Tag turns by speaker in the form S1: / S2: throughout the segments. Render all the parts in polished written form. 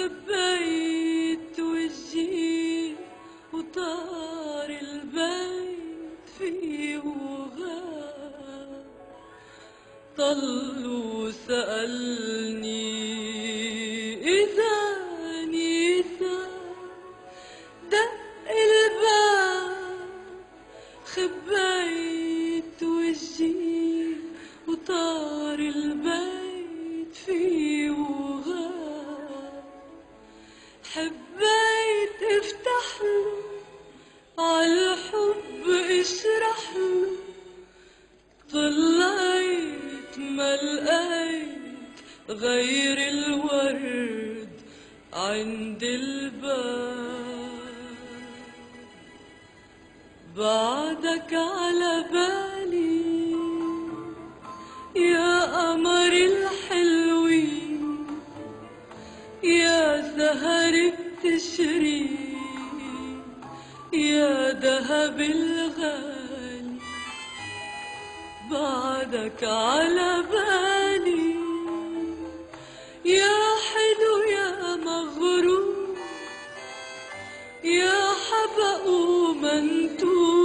S1: خبيت وجهي وطار البيت فيه وغاب، طل وسألني إذا نسى دق الباب. خبيت وجهي وطار البيت فيه وغاب، حبيت افتحله عالحب اشرحله، طلعت ما لقيت غير الورد عند الباب. بعدك على بالي يا قمر الحلوين، يا سهر التشرين، يا دهب الغالي. بعدك على بالي يا حلو يا مغرور، يا حبق ومنتور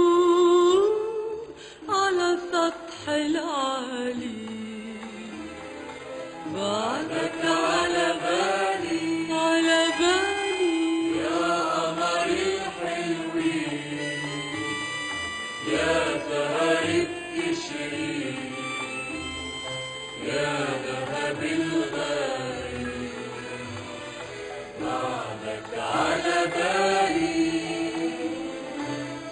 S1: على سطح العالي. بعدك على بالي يا قمر الحلوين، يا سهر التشرين، يا ذهب الغالي. بعدك على بالي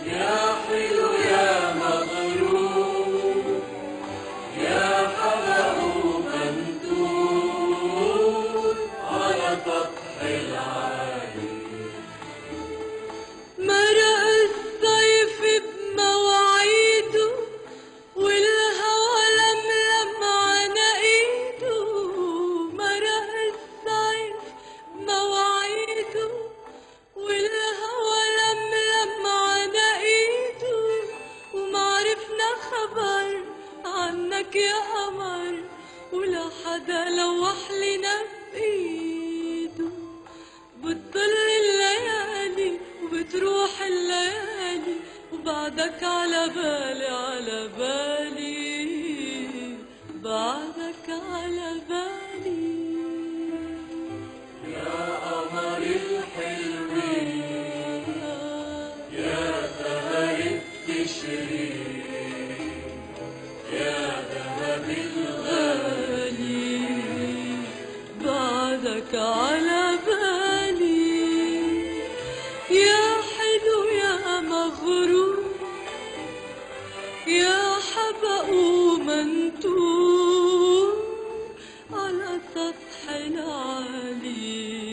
S1: يا حلو يا مغرور، يا حبق ومنتور على سطح العالي. مرق الصيف بمواعيده والهوى لملم على ايده. مرق الصيف بمواعيده والهوى لملم على ايده، ومعرفنا خبر عنك يا قمر، ولا حدا لوح لنا بايده. بتضل الليالي وبتروح الليالي، وبعدك على بالي بعدك على بالي يا قمر الحلوين، يا سهر التشرين، يا ذهب الغالي. بعدك على بالي يا حلو يا مغرور، يا حبق ومنتور على سطح العالي.